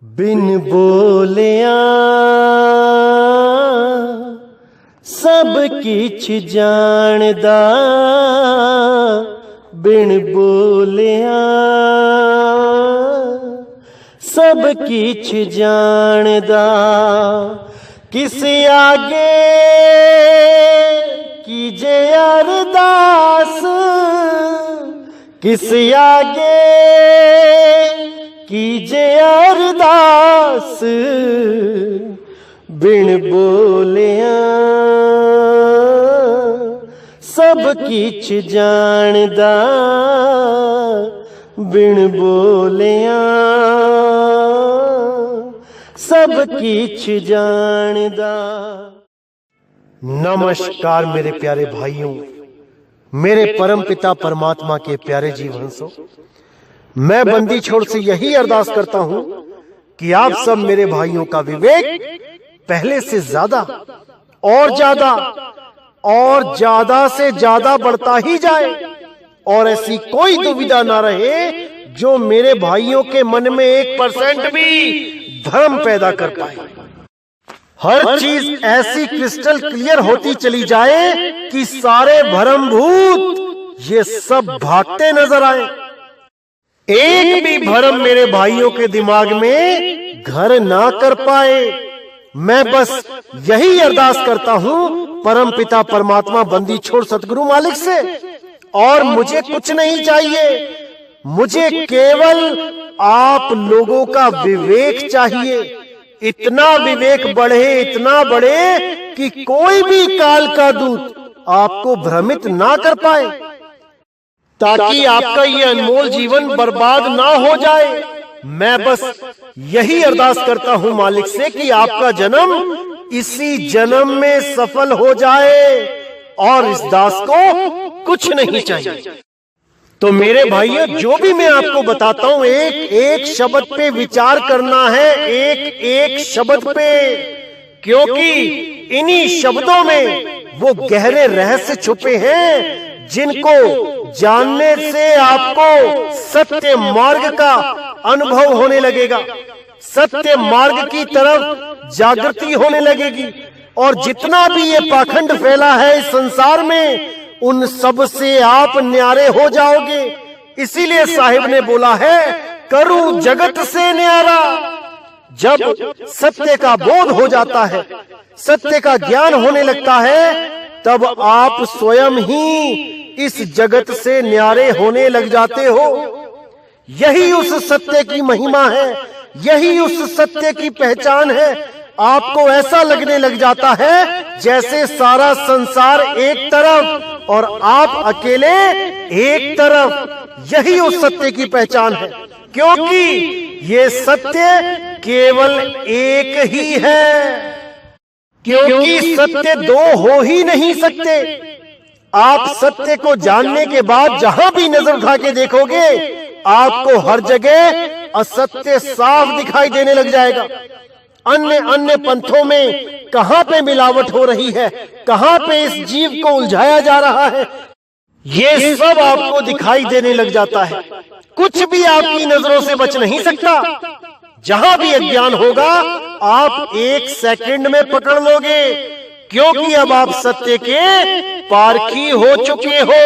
बिन बोलिया सब किछ जानदा, बिन बोलिया सब किछ जानदा। किस आगे कीजे अरदास, किस आगे कीजे अरदास, बिन बोलिया सब किछ जानदा, बिन बोलिया सब किछ जानदा। नमस्कार मेरे प्यारे भाइयों, मेरे परम पिता परमात्मा के प्यारे जीवहंसों। मैं बंदी छोड़ से यही अरदास करता हूं कि आप सब मेरे भाइयों का विवेक पहले से ज्यादा और ज्यादा और ज्यादा से ज्यादा बढ़ता ही जाए, और ऐसी कोई दुविधा ना रहे जो मेरे भाइयों के मन में 1% भी धर्म पैदा कर पाए। हर चीज ऐसी क्रिस्टल क्लियर होती चली जाए कि सारे भ्रमभूत ये सब भागते नजर आए। एक भी भ्रम मेरे भाइयों के दिमाग में घर ना कर पाए। मैं बस यही अरदास करता हूं परम पिता परमात्मा बंदी छोड़ सतगुरु मालिक से, और मुझे कुछ नहीं चाहिए। मुझे केवल आप लोगों का विवेक चाहिए। इतना विवेक बढ़े, इतना बढ़े कि कोई भी काल का दूत आपको भ्रमित ना कर पाए, ताकि आपका ये अनमोल जीवन बर्बाद ना हो जाए। मैं बस यही अरदास करता हूं मालिक से कि आपका जन्म इसी जन्म में सफल हो जाए, और इस दास को कुछ नहीं चाहिए। तो मेरे भाइयों, जो भी मैं आपको बताता हूं, एक एक शब्द पे विचार करना है, एक एक शब्द पे, क्योंकि इन्हीं शब्दों में वो गहरे रहस्य छुपे हैं जिनको जानने से आपको सत्य मार्ग का अनुभव होने लगेगा, सत्य मार्ग की तरफ जागृति होने लगेगी। और जितना भी ये पाखंड फैला है इस संसार में, उन सब से आप न्यारे हो जाओगे। इसीलिए साहिब ने बोला है, करूं जगत से न्यारा। जब सत्य का बोध हो जाता है, सत्य का ज्ञान होने लगता है, तब आप स्वयं ही इस जगत से न्यारे होने लग जाते हो। यही उस सत्य की महिमा है, यही उस सत्य की पहचान है। आपको ऐसा लगने लग जाता है जैसे सारा संसार एक तरफ और आप अकेले एक तरफ। यही उस सत्य की पहचान है, क्योंकि ये सत्य केवल एक ही है, क्योंकि सत्य दो हो ही नहीं सकते। आप सत्य को जानने के बाद जहां भी नजर उठा के देखोगे, आपको हर जगह असत्य साफ दिखाई देने लग जाएगा। अन्य अन्य पंथों में कहां पे मिलावट हो रही है, कहां पे इस जीव को उलझाया जा रहा है, ये सब आपको दिखाई देने लग जाता है। कुछ भी आपकी नजरों से बच नहीं सकता। जहां भी अज्ञान होगा, आप 1 सेकंड में पकड़ लोगे, क्योंकि अब आप सत्य के पारखी हो चुके हो।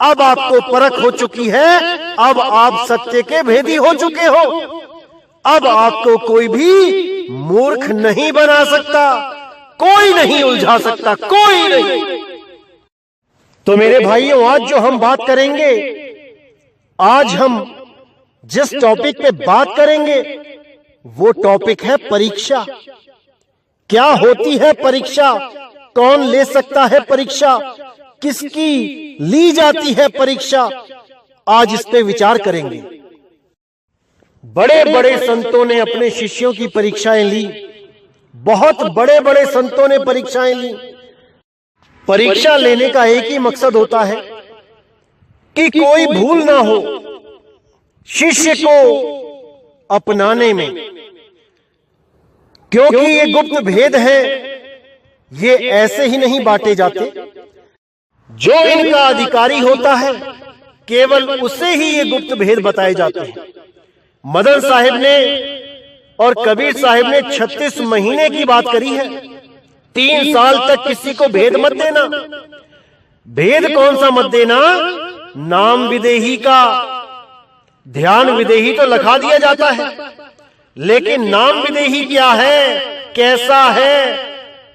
अब आपको परख हो चुकी है, अब आप सत्य के भेदी हो चुके हो। अब आपको कोई भी मूर्ख नहीं बना सकता, कोई नहीं उलझा सकता, कोई नहीं। तो मेरे भाइयों, आज जो हम बात करेंगे, आज हम जिस टॉपिक पे बात करेंगे, वो टॉपिक है परीक्षा। क्या होती है परीक्षा, कौन ले सकता है परीक्षा, किसकी ली जाती है परीक्षा, आज इस पे विचार करेंगे। बड़े बड़े संतों ने अपने शिष्यों की परीक्षाएं ली, बहुत बड़े बड़े संतों ने परीक्षाएं ली। परीक्षा लेने का एक ही मकसद होता है कि कोई भूल ना हो शिष्य को अपनाने में, क्योंकि ये गुप्त भेद है, ये ऐसे ही नहीं बांटे जाते। जो इनका अधिकारी होता है, केवल उसे ही ये गुप्त भेद बताए जाते हैं। मदन साहिब ने और कबीर साहिब ने 36 महीने की बात करी है। 3 साल तक किसी को भेद मत देना। भेद कौन सा मत देना? नाम विदेही का। ध्यान विदेही तो लिखा दिया जाता है, लेकिन नाम विदेही क्या है, कैसा है,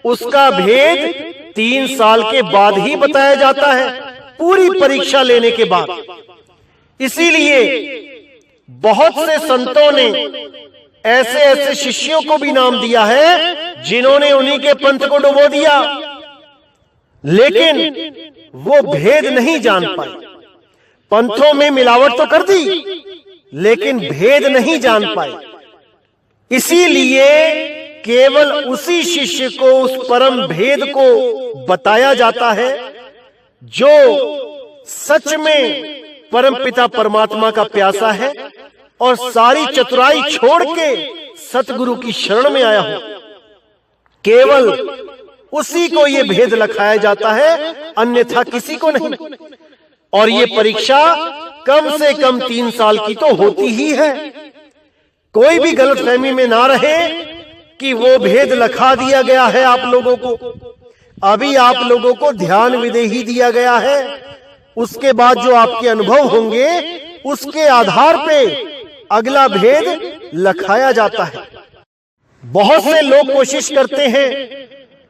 उसका भेद 3 साल के बाद ही बताया जाता है, पूरी परीक्षा लेने के बाद। इसीलिए बहुत से संतों ने ऐसे ऐसे शिष्यों को भी नाम दिया है जिन्होंने उन्हीं के पंथ को डुबो दिया, लेकिन वो भेद नहीं जान पाए। पंथों में मिलावट तो कर दी, लेकिन भेद नहीं जान पाए। इसीलिए केवल उसी शिष्य को उस परम भेद को बताया जाता है जो सच में परमपिता परमात्मा का प्यासा है और सारी चतुराई छोड़ के सतगुरु की शरण में आया हो। केवल उसी को ये भेद लखाया जाता है, अन्यथा किसी को नहीं। और ये परीक्षा कम से कम 3 साल की तो होती ही है। कोई भी गलतफहमी में ना रहे कि वो भेद लखा दिया गया है आप लोगों को। अभी आप लोगों को ध्यान विदेही दिया गया है, उसके बाद जो आपके अनुभव होंगे उसके आधार पे अगला भेद लखाया जाता है। बहुत से लोग कोशिश करते हैं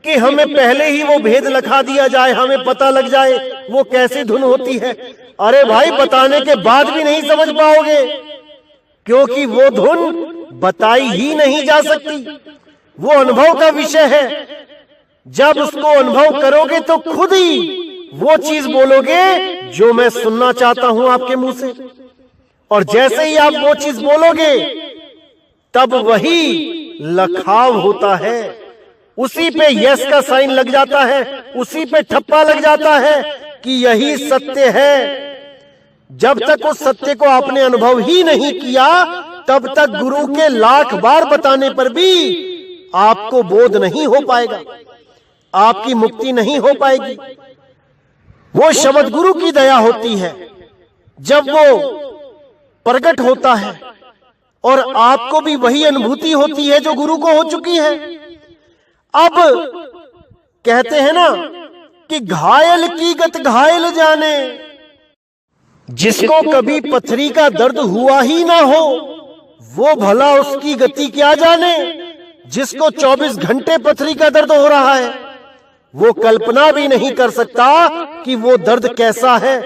कि हमें पहले ही वो भेद लखा दिया जाए, हमें पता लग जाए वो कैसी धुन होती है। अरे भाई, बताने के बाद भी नहीं समझ पाओगे, क्योंकि वो धुन बताई ही नहीं जा सकती। वो अनुभव का विषय है। जब उसको अनुभव करोगे तो खुद ही वो चीज बोलोगे जो मैं सुनना चाहता हूं आपके मुंह से। और जैसे ही आप वो चीज बोलोगे तब वही लखाव होता है, उसी पे यस का साइन लग जाता है, उसी पे ठप्पा लग जाता है कि यही सत्य है। जब तक उस सत्य को आपने अनुभव ही नहीं किया तब तक गुरु के लाख बार बताने पर भी आपको बोध नहीं हो पाएगा, आपकी मुक्ति नहीं हो पाएगी। वो शब्द गुरु की दया होती है जब वो प्रकट होता है और आपको भी वही अनुभूति होती है जो गुरु को हो चुकी है। अब कहते हैं ना कि घायल की गत घायल जाने। जिसको कभी पथरी का दर्द हुआ ही ना हो वो भला उसकी गति क्या जाने। जिसको 24 घंटे पथरी का दर्द हो रहा है वो कल्पना भी नहीं कर सकता कि वो दर्द कैसा है,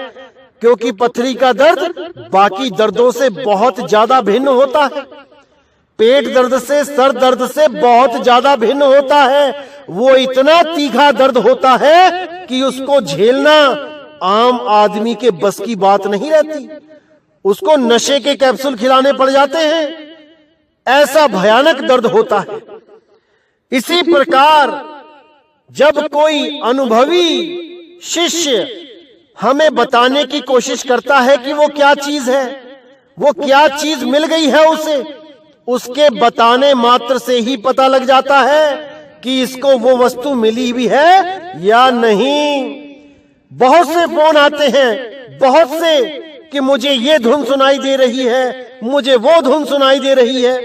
क्योंकि पथरी का दर्द बाकी दर्दों से बहुत ज्यादा भिन्न होता है। पेट दर्द से, सर दर्द से बहुत ज्यादा भिन्न होता है। वो इतना तीखा दर्द होता है कि उसको झेलना आम आदमी के बस की बात नहीं रहती। उसको नशे के कैप्सूल खिलाने पड़ जाते हैं, ऐसा भयानक दर्द होता है। इसी प्रकार जब कोई अनुभवी शिष्य हमें बताने की कोशिश करता है कि वो क्या चीज है, वो क्या चीज मिल गई है उसे, उसके बताने मात्र से ही पता लग जाता है कि इसको वो वस्तु मिली भी है या नहीं। बहुत से फोन आते हैं, बहुत से, कि मुझे ये धुन सुनाई दे रही है, मुझे वो धुन सुनाई दे रही है,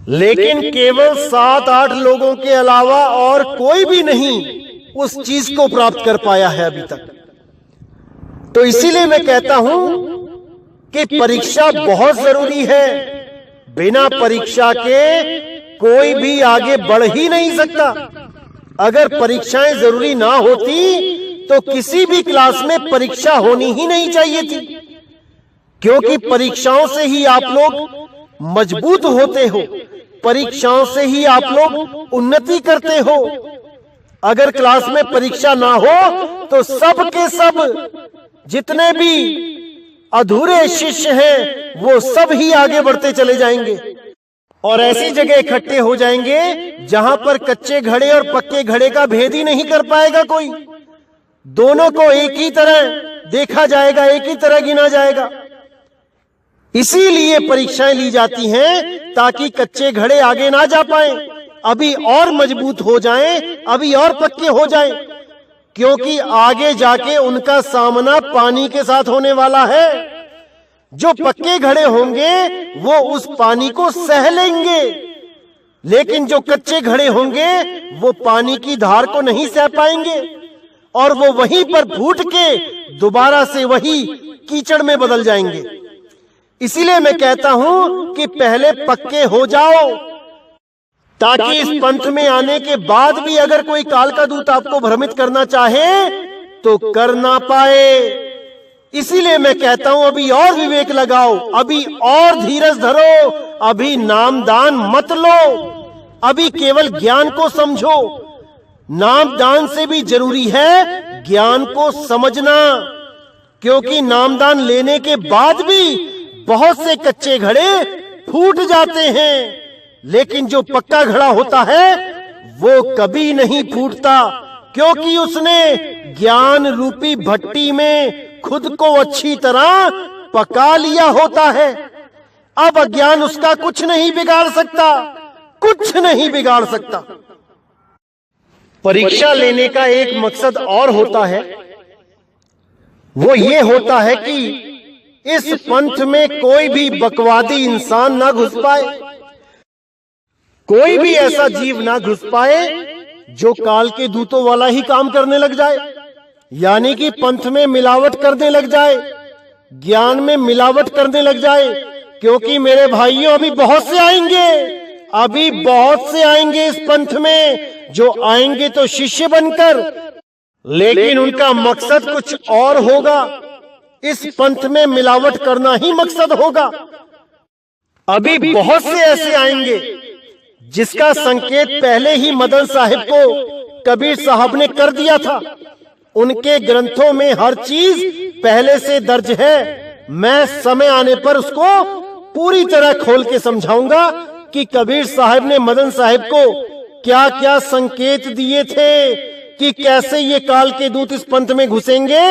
लेकिन केवल 7-8 लोगों के अलावा और कोई भी नहीं उस चीज को प्राप्त कर पाया है अभी तक। तो इसीलिए मैं कहता हूं कि परीक्षा बहुत जरूरी है। बिना परीक्षा के कोई भी आगे बढ़ ही नहीं सकता। अगर परीक्षाएं जरूरी ना होती तो किसी भी क्लास में परीक्षा होनी ही नहीं चाहिए थी, क्योंकि परीक्षाओं से ही आप लोग मजबूत होते हो, परीक्षाओं से ही आप लोग उन्नति करते हो। अगर क्लास में परीक्षा ना हो तो सब के सब जितने भी अधूरे शिष्य हैं वो सब ही आगे बढ़ते चले जाएंगे और ऐसी जगह इकट्ठे हो जाएंगे जहां पर कच्चे घड़े और पक्के घड़े का भेद ही नहीं कर पाएगा कोई। दोनों को एक ही तरह देखा जाएगा, एक ही तरह गिना जाएगा। इसीलिए परीक्षाएं ली जाती हैं ताकि कच्चे घड़े आगे ना जा पाएं, अभी और मजबूत हो जाएं, अभी और पक्के हो जाएं, क्योंकि आगे जाके उनका सामना पानी के साथ होने वाला है। जो पक्के घड़े होंगे वो उस पानी को सह लेंगे, लेकिन जो कच्चे घड़े होंगे वो पानी की धार को नहीं सह पाएंगे और वो वहीं पर फूट के दोबारा से वही कीचड़ में बदल जाएंगे। इसीलिए मैं कहता हूं कि पहले पक्के हो जाओ, ताकि इस पंथ में आने के बाद भी अगर कोई काल का दूत आपको भ्रमित करना चाहे तो कर ना पाए। इसीलिए मैं कहता हूं अभी और विवेक लगाओ, अभी और धीरज धरो, अभी नामदान मत लो, अभी केवल ज्ञान को समझो। नामदान से भी जरूरी है ज्ञान को समझना, क्योंकि नामदान लेने के बाद भी बहुत से कच्चे घड़े फूट जाते हैं, लेकिन जो पक्का घड़ा होता है वो कभी नहीं फूटता, क्योंकि उसने ज्ञान रूपी भट्टी में खुद को अच्छी तरह पका लिया होता है। अब अज्ञान उसका कुछ नहीं बिगाड़ सकता, कुछ नहीं बिगाड़ सकता। परीक्षा लेने का एक मकसद और होता है, वो ये होता है कि इस पंथ में कोई भी बकवादी इंसान ना घुस पाए, कोई भी ऐसा जीव ना घुस पाए जो काल के दूतों वाला ही काम करने लग जाए, यानी कि पंथ में मिलावट करने लग जाए, ज्ञान में मिलावट करने लग जाए। क्योंकि मेरे भाइयों अभी बहुत से आएंगे, अभी बहुत से आएंगे इस पंथ में, जो आएंगे तो शिष्य बनकर, लेकिन उनका मकसद कुछ और होगा। इस पंथ में मिलावट करना ही मकसद होगा। अभी बहुत से ऐसे आएंगे जिसका संकेत पहले ही मदन साहिब को कबीर साहब ने कर दिया था। उनके ग्रंथों में हर चीज पहले से दर्ज है। मैं समय आने पर उसको पूरी तरह खोल के समझाऊंगा कि कबीर साहब ने मदन साहिब को क्या क्या संकेत दिए थे कि कैसे ये काल के दूत इस पंथ में घुसेंगे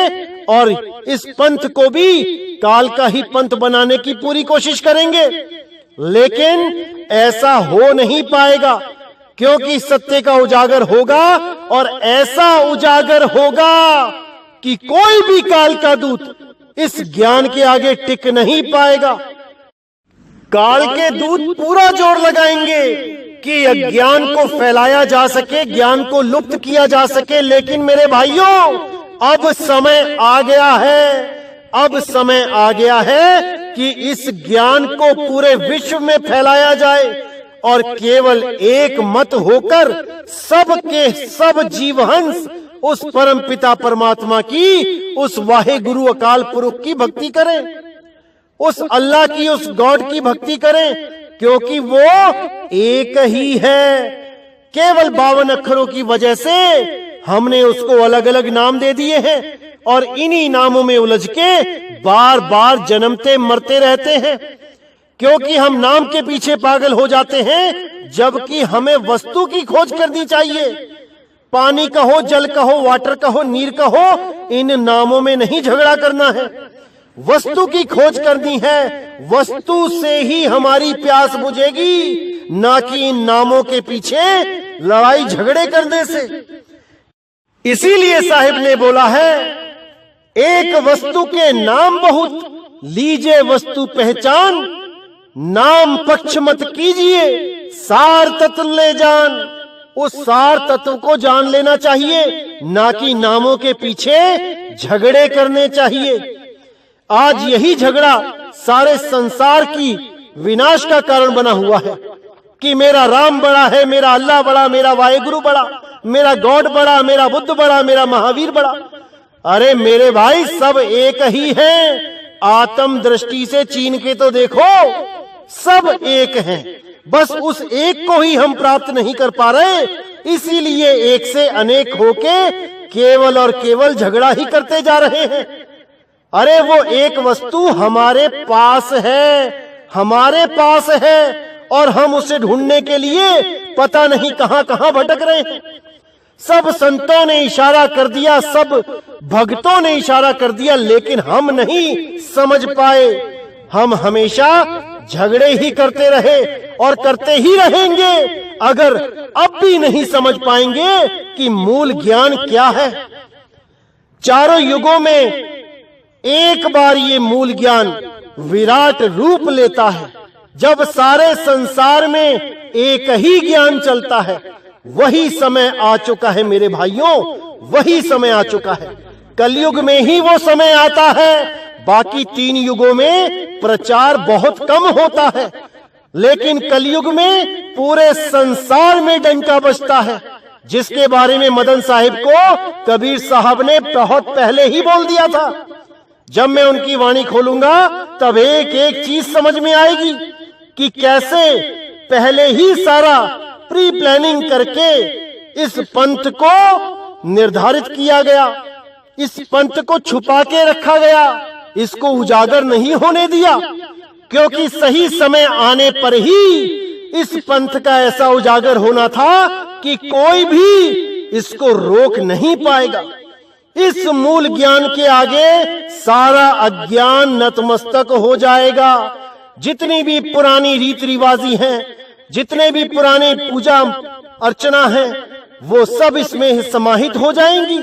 और इस पंथ को भी काल का ही पंथ बनाने की पूरी कोशिश करेंगे। लेकिन ऐसा हो नहीं पाएगा, क्योंकि सत्य का उजागर होगा और ऐसा उजागर होगा कि कोई भी काल का दूत इस ज्ञान के आगे टिक नहीं पाएगा। काल के दूत पूरा जोर लगाएंगे कि अज्ञान को फैलाया जा सके, ज्ञान को लुप्त किया जा सके। लेकिन मेरे भाइयों, अब समय आ गया है, अब समय आ गया है कि इस ज्ञान को पूरे विश्व में फैलाया जाए और केवल एक मत होकर सब के सब जीवहंस उस परम पिता परमात्मा की, उस वाहे गुरु अकाल पुरुष की भक्ति करें, उस अल्लाह की, उस गॉड की भक्ति करें, क्योंकि वो एक ही है। केवल 52 अक्षरों की वजह से हमने उसको अलग अलग नाम दे दिए हैं और इन्हीं नामों में उलझ के बार बार जन्मते मरते रहते हैं, क्योंकि हम नाम के पीछे पागल हो जाते हैं, जबकि हमें वस्तु की खोज करनी चाहिए। पानी कहो, जल कहो, वाटर कहो, नीर कहो, इन नामों में नहीं झगड़ा करना है, वस्तु की खोज करनी है। वस्तु से ही हमारी प्यास बुझेगी, ना कि इन नामों के पीछे लड़ाई झगड़े करने से। इसीलिए साहिब ने बोला है, एक वस्तु के नाम बहुत, लीजिए वस्तु पहचान, नाम पक्ष मत कीजिए, सार तत्व ले जान। उस सार तत्व को जान लेना चाहिए, ना कि नामों के पीछे झगड़े करने चाहिए। आज यही झगड़ा सारे संसार की विनाश का कारण बना हुआ है कि मेरा राम बड़ा है, मेरा अल्लाह बड़ा, मेरा वाहेगुरु बड़ा, मेरा गॉड बड़ा, मेरा बुद्ध बड़ा, मेरा महावीर बड़ा। अरे मेरे भाई, सब एक ही हैं। आत्म दृष्टि से चीन के तो देखो, सब एक हैं, बस उस एक को ही हम प्राप्त नहीं कर पा रहे। इसीलिए एक से अनेक होके केवल और केवल झगड़ा ही करते जा रहे हैं। अरे वो एक वस्तु हमारे पास है, हमारे पास है, और हम उसे ढूंढने के लिए पता नहीं कहां कहां भटक रहे हैं। सब संतों ने इशारा कर दिया, सब भक्तों ने इशारा कर दिया, लेकिन हम नहीं समझ पाए। हम हमेशा झगड़े ही करते रहे और करते ही रहेंगे, अगर अब भी नहीं समझ पाएंगे कि मूल ज्ञान क्या है। चारों युगों में एक बार ये मूल ज्ञान विराट रूप लेता है। जब सारे संसार में एक ही ज्ञान चलता है, वही समय आ चुका है मेरे भाइयों, वही समय आ चुका है। कलयुग में ही वो समय आता है, बाकी 3 युगों में प्रचार बहुत कम होता है, लेकिन कलयुग में पूरे संसार में डंका बजता है, जिसके बारे में मदन साहिब को कबीर साहब ने बहुत पहले ही बोल दिया था। जब मैं उनकी वाणी खोलूंगा तब एक एक चीज समझ में आएगी कि कैसे पहले ही सारा प्री प्लानिंग करके इस पंथ को निर्धारित किया गया, इस पंथ को छुपा के रखा गया, इसको उजागर नहीं होने दिया, क्योंकि सही समय आने पर ही इस पंथ का ऐसा उजागर होना था कि कोई भी इसको रोक नहीं पाएगा। इस मूल ज्ञान के आगे सारा अज्ञान नतमस्तक हो जाएगा। जितनी भी पुरानी रीति रिवाजी हैं, जितने भी पुराने पूजा अर्चना है, वो सब इसमें समाहित हो जाएंगी,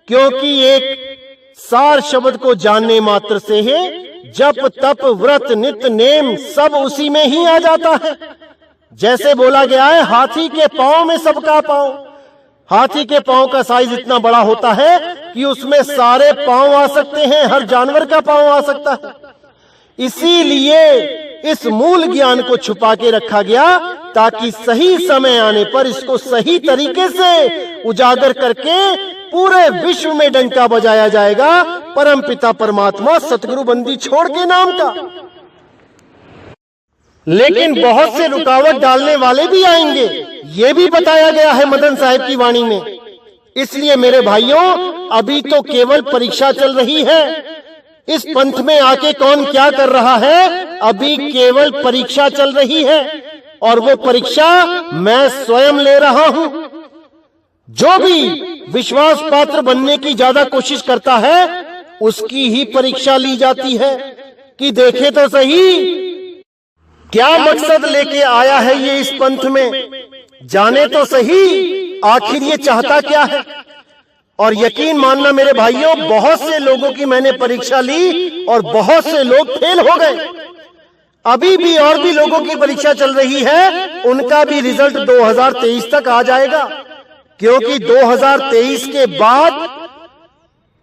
क्योंकि एक सार शब्द को जानने मात्र से है जप तप व्रत नित्य नेम सब उसी में ही आ जाता है। जैसे बोला गया है, हाथी के पांव में सबका पांव। हाथी के पांव का साइज इतना बड़ा होता है कि उसमें सारे पांव आ सकते हैं, हर जानवर का पांव आ सकता है। इसीलिए इस मूल ज्ञान को छुपा के रखा गया, ताकि सही समय आने पर इसको सही तरीके से उजागर करके पूरे विश्व में डंका बजाया जाएगा, परम पिता परमात्मा सतगुरु बंदी छोड़ के नाम का। लेकिन बहुत से रुकावट डालने वाले भी आएंगे, ये भी बताया गया है मदन साहिब की वाणी में। इसलिए मेरे भाइयों, अभी तो केवल परीक्षा चल रही है। इस पंथ में आके कौन क्या कर रहा है, अभी केवल परीक्षा चल रही है, और वो परीक्षा मैं स्वयं ले रहा हूं। जो भी विश्वास पात्र बनने की ज्यादा कोशिश करता है, उसकी ही परीक्षा ली जाती है कि देखे तो सही क्या मकसद लेके आया है ये इस पंथ में, जाने तो सही आखिर ये चाहता क्या है। और यकीन मानना मेरे भाइयों, बहुत से लोगों की मैंने परीक्षा ली और बहुत से लोग फेल हो गए। अभी भी और भी लोगों की परीक्षा चल रही है, उनका भी रिजल्ट 2023 तक आ जाएगा, क्योंकि 2023 के बाद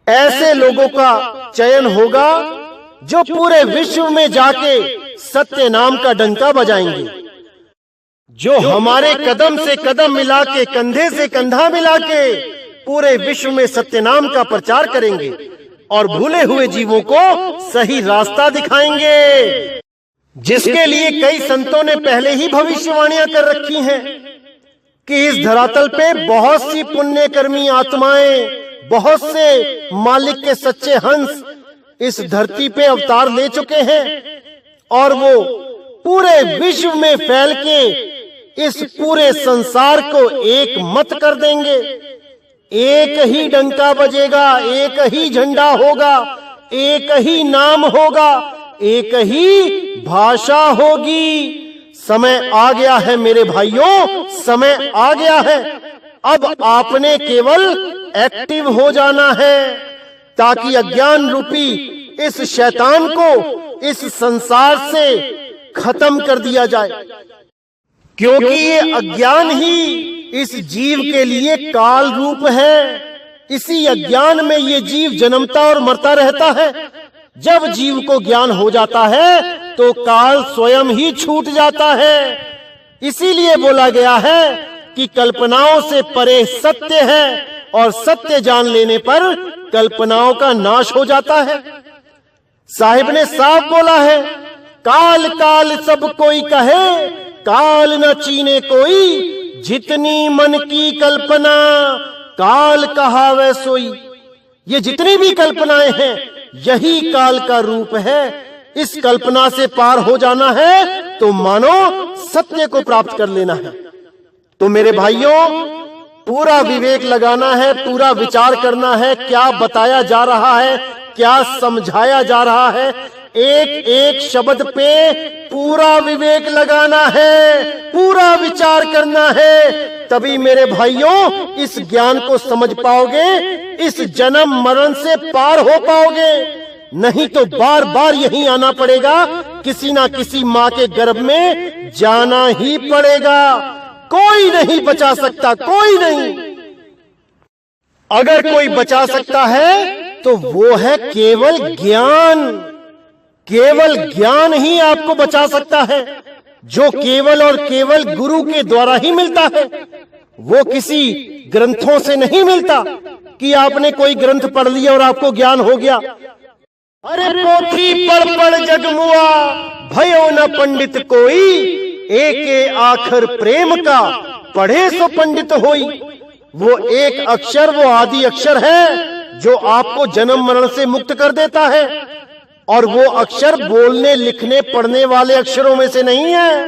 ऐसे लोगों का चयन होगा जो पूरे विश्व में जाके सत्य नाम का डंका बजाएंगे, जो हमारे कदम से कदम मिला के, कंधे से कंधा मिला के पूरे विश्व में सत्य नाम का प्रचार करेंगे और भूले हुए जीवों को सही रास्ता दिखाएंगे, जिसके लिए कई संतों ने पहले ही भविष्यवाणियां कर रखी हैं कि इस धरातल पे बहुत सी पुण्यकर्मी आत्माएं, बहुत से मालिक के सच्चे हंस इस धरती पे अवतार ले चुके हैं, और वो पूरे विश्व में फैल के इस पूरे संसार को एक मत कर देंगे। एक ही डंका बजेगा, एक ही झंडा होगा, एक ही नाम होगा, एक ही भाषा होगी। समय आ गया है मेरे भाइयों, समय आ गया है। अब आपने केवल एक्टिव हो जाना है, ताकि अज्ञान रूपी इस शैतान को इस संसार से खत्म कर दिया जाए, क्योंकि ये अज्ञान ही इस जीव के लिए काल रूप है। इसी अज्ञान में ये जीव जन्मता और मरता रहता है। जब जीव को ज्ञान हो जाता है तो काल स्वयं ही छूट जाता है। इसीलिए बोला गया है कि कल्पनाओं से परे सत्य है, और सत्य जान लेने पर कल्पनाओं का नाश हो जाता है। साहिब ने साफ बोला है, काल काल सब कोई कहे, काल न चीने कोई, जितनी मन की कल्पना काल कहावे सोई। ये जितनी भी कल्पनाएं हैं, यही काल का रूप है। इस कल्पना से पार हो जाना है तो मानो सत्य को प्राप्त कर लेना है। तो मेरे भाइयों, पूरा विवेक लगाना है, पूरा विचार करना है, क्या बताया जा रहा है, क्या समझाया जा रहा है। एक एक शब्द पे पूरा विवेक लगाना है, पूरा विचार करना है, तभी मेरे भाइयों इस ज्ञान को समझ पाओगे, इस जन्म मरण से पार हो पाओगे। नहीं तो बार बार यहीं आना पड़ेगा, किसी ना किसी माँ के गर्भ में जाना ही पड़ेगा। कोई नहीं बचा सकता, कोई नहीं। अगर कोई बचा सकता है तो वो है केवल ज्ञान। केवल ज्ञान ही आपको बचा सकता है, जो केवल और केवल गुरु के द्वारा ही मिलता है। वो किसी ग्रंथों से नहीं मिलता कि आपने कोई ग्रंथ पढ़ लिया और आपको ज्ञान हो गया। अरे पोथी पढ़ पढ़ जगमुआ, भयो न पंडित कोई, एक आखर प्रेम का पढ़े सो पंडित होई। वो एक अक्षर, वो आदि अक्षर है जो आपको जन्म मरण से मुक्त कर देता है, और वो अक्षर बोलने लिखने पढ़ने वाले अक्षरों में से नहीं है।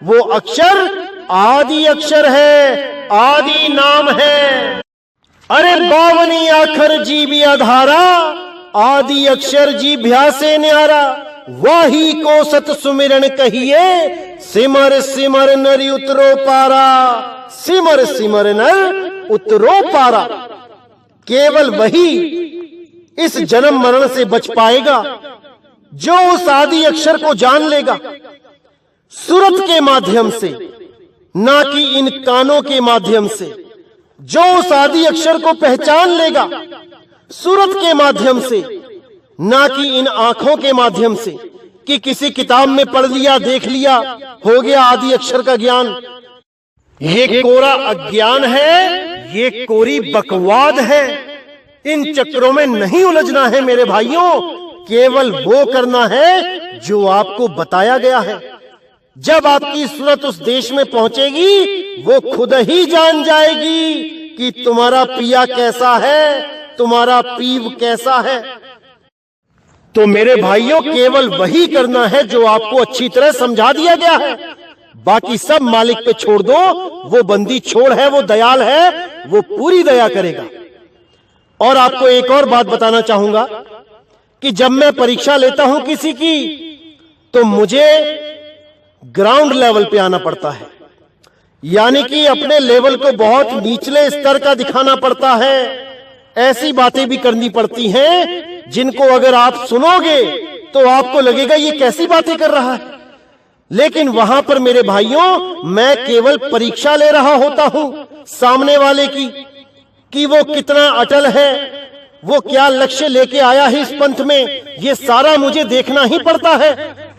वो अक्षर आदि अक्षर है, आदि नाम है। अरे बावनी आखर जीवी आधारा, आदि अक्षर जी भ्यासे न्यारा। वाही को सत सुमिरन कहिए, सिमर सिमर नर उतरो पारा। सिमर सिमर नर उतरो पारा। केवल वही इस जन्म मरण से बच पाएगा जो उस आदि अक्षर को जान लेगा, सुरत के माध्यम से, ना कि इन कानों के माध्यम से। जो उस आदि अक्षर को पहचान लेगा सुरत के माध्यम से, ना कि इन आंखों के माध्यम से कि किसी किताब में पढ़ लिया, देख लिया, हो गया आदि अक्षर का ज्ञान। ये कोरा अज्ञान है, ये कोरी बकवाद है। इन चक्रों में नहीं उलझना है मेरे भाइयों, केवल वो करना है जो आपको बताया गया है। जब आपकी सूरत उस देश में पहुंचेगी, वो खुद ही जान जाएगी कि तुम्हारा पिया कैसा है, तुम्हारा पीव कैसा है। तो मेरे भाइयों, केवल वही करना है जो आपको अच्छी तरह समझा दिया गया है। बाकी सब मालिक पे छोड़ दो। वो बंदी छोड़ है, वो दयाल है, वो पूरी दया करेगा। और आपको एक और बात बताना चाहूंगा कि जब मैं परीक्षा लेता हूं किसी की, तो मुझे ग्राउंड लेवल पे आना पड़ता है, यानी कि अपने लेवल को बहुत निचले स्तर का दिखाना पड़ता है। ऐसी बातें भी करनी पड़ती हैं जिनको अगर आप सुनोगे तो आपको लगेगा ये कैसी बातें कर रहा है। लेकिन वहां पर मेरे भाइयों, मैं केवल परीक्षा ले रहा होता हूं सामने वाले की, कि वो कितना अटल है, वो क्या लक्ष्य लेके आया है इस पंथ में। ये सारा मुझे देखना ही पड़ता है,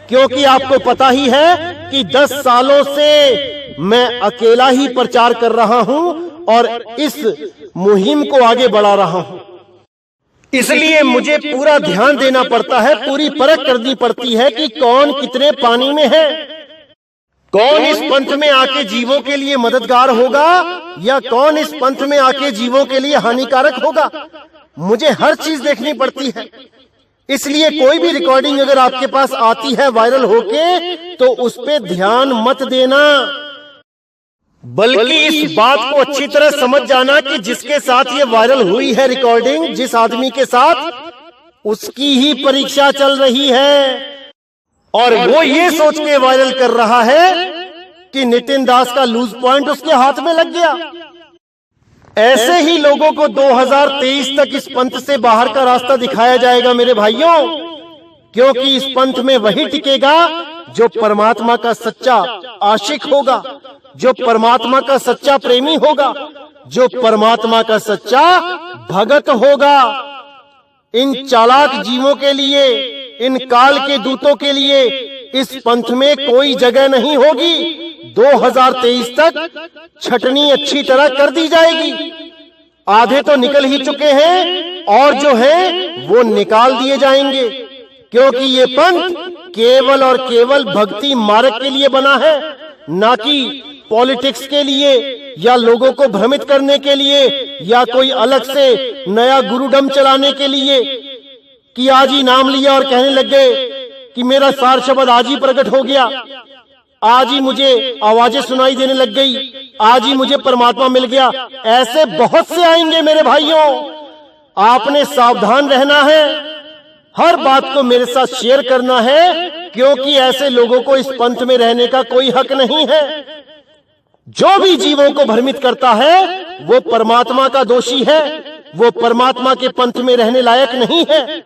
क्योंकि आपको पता ही है कि 10 सालों से मैं अकेला ही प्रचार कर रहा हूं और इस मुहिम को आगे बढ़ा रहा हूं। इसलिए मुझे पूरा ध्यान देना पड़ता है, पूरी परख करनी पड़ती है कि कौन कितने पानी में है, कौन इस पंथ में आके जीवों के लिए मददगार होगा या कौन इस पंथ में आके जीवों के लिए हानिकारक होगा। मुझे हर चीज देखनी पड़ती है। इसलिए कोई भी रिकॉर्डिंग अगर आपके पास आती है वायरल होके, तो उस पे ध्यान मत देना, बल्कि इस बात को अच्छी तरह समझ जाना कि जिसके साथ ये वायरल हुई है रिकॉर्डिंग, जिस आदमी के साथ, उसकी ही परीक्षा चल रही है। और वो ये सोच के वायरल कर रहा है कि नितिन दास का लूज पॉइंट उसके हाथ में लग गया। ऐसे ही लोगों को 2023 तक इस पंथ से बाहर का रास्ता दिखाया जाएगा मेरे भाइयों, क्योंकि इस पंथ में वही टिकेगा जो परमात्मा का सच्चा आशिक होगा, जो परमात्मा का सच्चा प्रेमी होगा, जो परमात्मा का सच्चा भगत होगा। इन चालाक जीवों के लिए, इन काल के दूतों के लिए इस पंथ में कोई जगह नहीं होगी। 2023 तक छटनी अच्छी तरह कर दी जाएगी। आधे तो निकल ही चुके हैं और जो है वो निकाल दिए जाएंगे, क्योंकि ये पंथ केवल और केवल भक्ति मार्ग के लिए बना है, ना कि पॉलिटिक्स के लिए या लोगों को भ्रमित करने के लिए या कोई अलग से नया गुरुडम चलाने के लिए कि आज ही नाम लिया और कहने लग गए कि मेरा सार शब्द आज ही प्रकट हो गया, आज ही मुझे आवाजें सुनाई देने लग गई, आज ही मुझे परमात्मा मिल गया। ऐसे बहुत से आएंगे मेरे भाइयों, आपने सावधान रहना है, हर बात को मेरे साथ शेयर करना है, क्योंकि ऐसे लोगों को इस पंथ में रहने का कोई हक नहीं है। जो भी जीवों को भ्रमित करता है वो परमात्मा का दोषी है, वो परमात्मा के पंथ में रहने लायक नहीं है।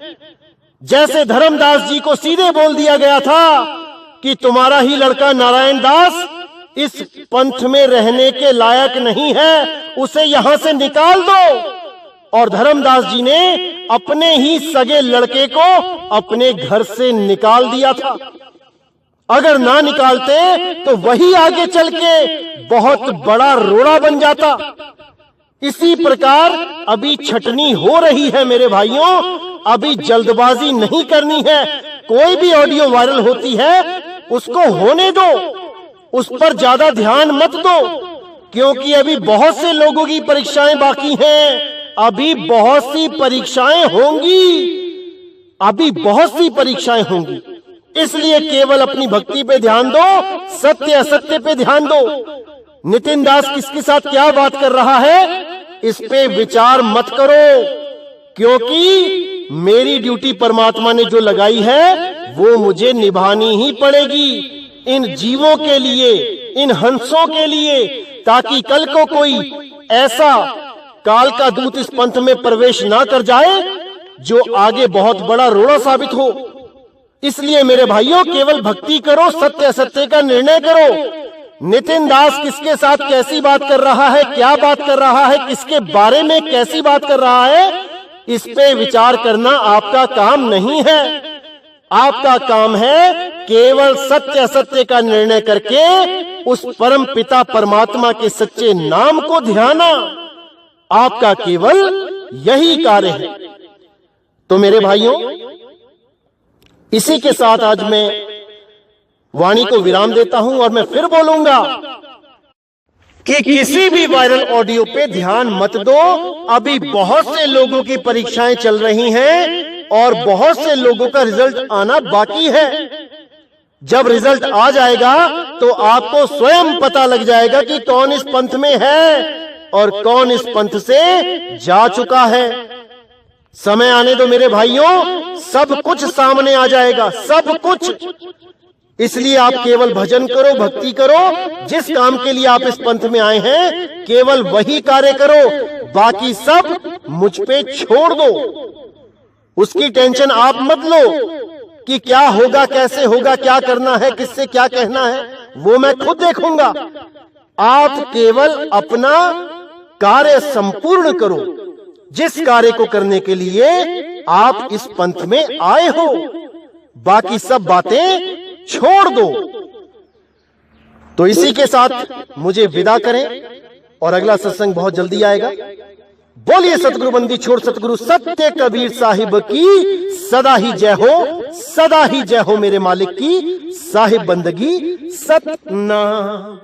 जैसे धर्मदास जी को सीधे बोल दिया गया था कि तुम्हारा ही लड़का नारायण दास इस पंथ में रहने के लायक नहीं है, उसे यहां से निकाल दो। और धर्मदास जी ने अपने ही सगे लड़के को अपने घर से निकाल दिया था। अगर ना निकालते तो वही आगे चल के बहुत बड़ा रोड़ा बन जाता। इसी प्रकार अभी छटनी हो रही है मेरे भाइयों, अभी जल्दबाजी नहीं करनी है। कोई भी ऑडियो वायरल होती है उसको होने दो, उस पर ज्यादा ध्यान मत दो, क्योंकि अभी बहुत से लोगों की परीक्षाएं बाकी हैं। अभी बहुत सी परीक्षाएं होंगी, अभी बहुत सी परीक्षाएं होंगी। इसलिए केवल अपनी भक्ति पे ध्यान दो, सत्य असत्य पे ध्यान दो। नितिन दास किसके साथ क्या बात कर रहा है इस पे विचार मत करो, क्योंकि मेरी ड्यूटी परमात्मा ने जो लगाई है वो मुझे निभानी ही पड़ेगी, इन जीवों के लिए, इन हंसों के लिए, ताकि कल को कोई ऐसा काल का दूत इस पंथ में प्रवेश ना कर जाए जो आगे बहुत बड़ा रोड़ा साबित हो। इसलिए मेरे भाइयों केवल भक्ति करो, सत्य असत्य का निर्णय करो। नितिन दास किसके साथ कैसी बात कर रहा है, क्या बात कर रहा है, किसके बारे में कैसी बात कर रहा है, इस पे विचार करना आपका काम नहीं है। आपका काम है केवल सत्य असत्य का निर्णय करके उस परम पिता परमात्मा के सच्चे नाम को ध्याना। आपका केवल यही कार्य है। तो मेरे भाइयों, इसी के साथ आज मैं वाणी को विराम देता हूं और मैं फिर बोलूंगा कि किसी भी वायरल ऑडियो पे ध्यान मत दो। अभी बहुत से लोगों की परीक्षाएं चल रही हैं और बहुत से लोगों का रिजल्ट आना बाकी है। जब रिजल्ट आ जाएगा तो आपको स्वयं पता लग जाएगा कि कौन इस पंथ में है और कौन इस पंथ से जा चुका है। समय आने दो मेरे भाइयों, सब कुछ सामने आ जाएगा, सब कुछ। इसलिए आप केवल भजन करो, भक्ति करो, जिस काम के लिए आप इस पंथ में आए हैं केवल वही कार्य करो, बाकी सब मुझ पे छोड़ दो। उसकी टेंशन आप मत लो कि क्या होगा, कैसे होगा, क्या करना है, किससे क्या कहना है, वो मैं खुद देखूंगा। आप केवल अपना कार्य संपूर्ण करो, जिस कार्य को करने के लिए आप इस पंथ में आए हो। बाकी सब बातें छोड़ दो। तो इसी के साथ मुझे विदा करें और अगला सत्संग बहुत जल्दी आएगा। बोलिए सतगुरु बंदी छोड़ सतगुरु सत्य कबीर साहिब की सदा ही जय हो, सदा ही जय हो मेरे मालिक की साहिब बंदगी सतनाम।